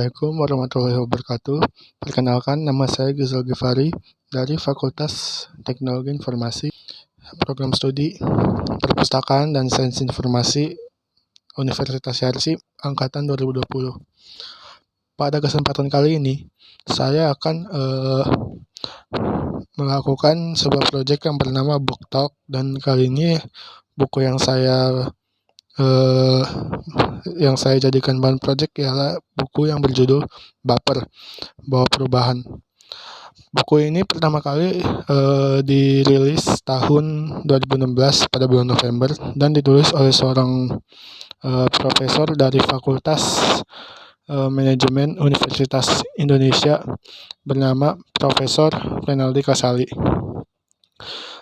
Assalamualaikum warahmatullahi wabarakatuh. Perkenalkan, nama saya Ghazal Gifari dari Fakultas Teknologi Informasi, Program Studi Perpustakaan dan Sains Informasi Universitas Yarsi Angkatan 2020. Pada kesempatan kali ini, saya akan melakukan sebuah proyek yang bernama Book Talk, dan kali ini buku yang saya jadikan bahan proyek ialah buku yang berjudul Baper, Bawa Perubahan. Buku ini pertama kali dirilis tahun 2016 pada bulan November dan ditulis oleh seorang profesor dari Fakultas Manajemen Universitas Indonesia bernama Profesor Renaldi Kasali.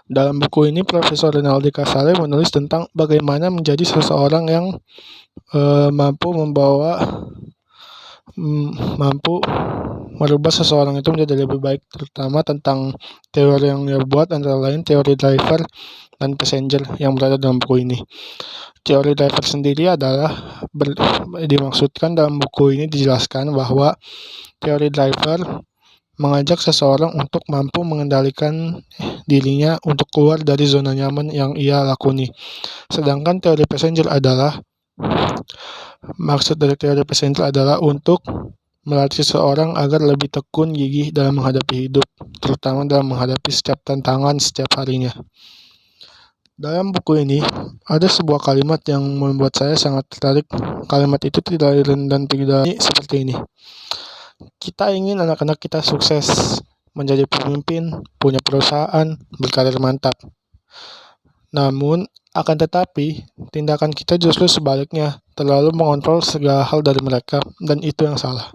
Dalam buku ini, Profesor Renaldi Kasali menulis tentang bagaimana menjadi seseorang yang mampu merubah seseorang itu menjadi lebih baik, terutama tentang teori yang dia buat, antara lain teori driver dan passenger yang berada dalam buku ini. Teori driver sendiri adalah dimaksudkan dalam buku ini dijelaskan bahwa teori driver mengajak seseorang untuk mampu mengendalikan dirinya untuk keluar dari zona nyaman yang ia lakoni. Sedangkan teori passenger adalah untuk melatih seseorang agar lebih tekun gigih dalam menghadapi hidup, terutama dalam menghadapi setiap tantangan setiap harinya. Dalam buku ini ada sebuah kalimat yang membuat saya sangat tertarik. Kalimat itu tidak lain dan tidak seperti ini. Kita ingin anak-anak kita sukses, menjadi pemimpin, punya perusahaan, berkarir mantap. Namun, akan tetapi, tindakan kita justru sebaliknya, terlalu mengontrol segala hal dari mereka, dan itu yang salah.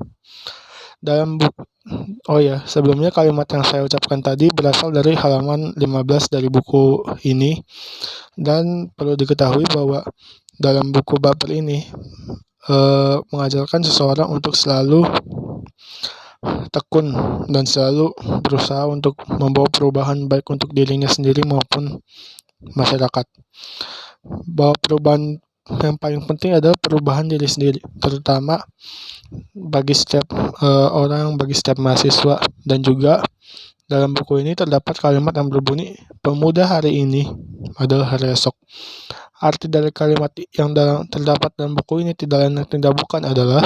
Sebelumnya kalimat yang saya ucapkan tadi berasal dari halaman 15 dari buku ini, dan perlu diketahui bahwa dalam buku Baper ini mengajarkan seseorang untuk selalu tekun dan selalu berusaha untuk membawa perubahan baik untuk dirinya sendiri maupun masyarakat. Bahwa perubahan yang paling penting adalah perubahan diri sendiri, terutama bagi setiap orang, bagi setiap mahasiswa. Dan juga dalam buku ini terdapat kalimat yang berbunyi, pemuda hari ini adalah hari esok. Arti dari kalimat yang terdapat dalam buku ini tidak lain tidak bukan adalah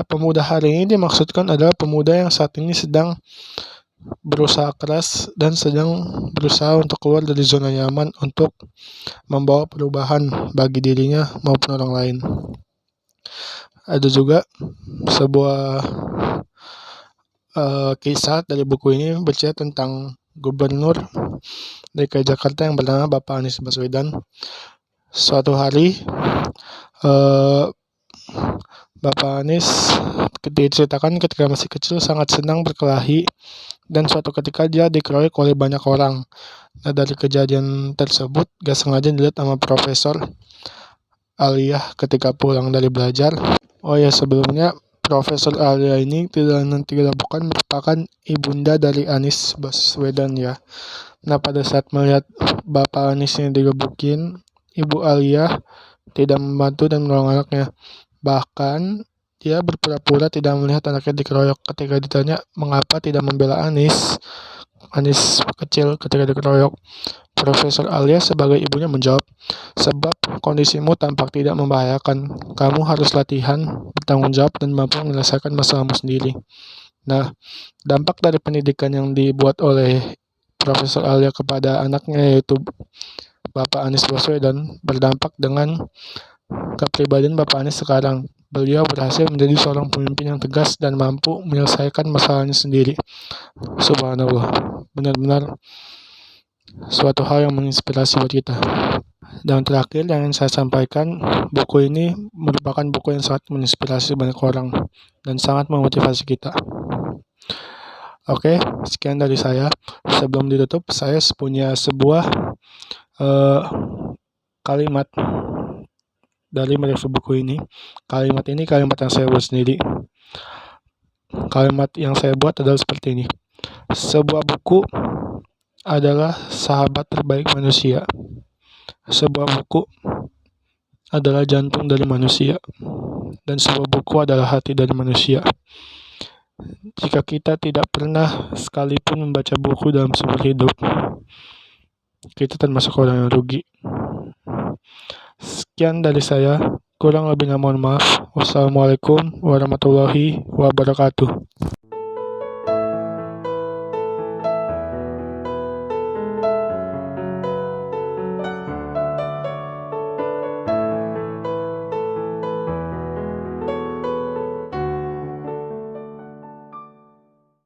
pemuda hari ini dimaksudkan adalah pemuda yang saat ini sedang berusaha keras dan sedang berusaha untuk keluar dari zona nyaman untuk membawa perubahan bagi dirinya maupun orang lain. Ada juga sebuah kisah dari buku ini bercerita tentang Gubernur DKI Jakarta yang bernama Bapak Anies Baswedan. Suatu hari Bapak Anies diceritakan ketika masih kecil sangat senang berkelahi, dan suatu ketika dia dikeroyok oleh banyak orang. Nah, dari kejadian tersebut gak sengaja dilihat sama Profesor Aliyah ketika pulang dari belajar. Sebelumnya Profesor Aliyah ini tidak bukan merupakan ibunda dari Anies Baswedan ya. Nah, pada saat melihat Bapak Anies yang digebukin, Ibu Aliyah tidak membantu dan menolong anaknya. Bahkan dia berpura-pura tidak melihat anaknya dikeroyok. Ketika ditanya mengapa tidak membela Anies kecil ketika dikeroyok, Profesor Aliyah sebagai ibunya menjawab, sebab kondisimu tampak tidak membahayakan. Kamu harus latihan, bertanggung jawab, dan mampu menyelesaikan masalahmu sendiri. Nah, dampak dari pendidikan yang dibuat oleh Profesor Aliyah kepada anaknya, yaitu Bapak Anies Baswedan, berdampak dengan kepribadian Bapak Anies sekarang. Beliau berhasil menjadi seorang pemimpin yang tegas dan mampu menyelesaikan masalahnya sendiri. Subhanallah, benar-benar suatu hal yang menginspirasi buat kita. Dan terakhir yang ingin saya sampaikan, buku ini merupakan buku yang sangat menginspirasi banyak orang dan sangat memotivasi kita. Oke, sekian dari saya. Sebelum ditutup, saya punya sebuah kalimat dari mereview buku ini. Kalimat ini kalimat yang saya buat sendiri. Kalimat yang saya buat adalah seperti ini. Sebuah buku adalah sahabat terbaik manusia. Sebuah buku adalah jantung dari manusia. dan sebuah buku adalah hati dari manusia. Jika kita tidak pernah sekalipun membaca buku dalam seumur hidup, kita termasuk orang yang rugi. Sekian dari saya, kurang lebihnya mohon maaf. Wassalamualaikum warahmatullahi wabarakatuh.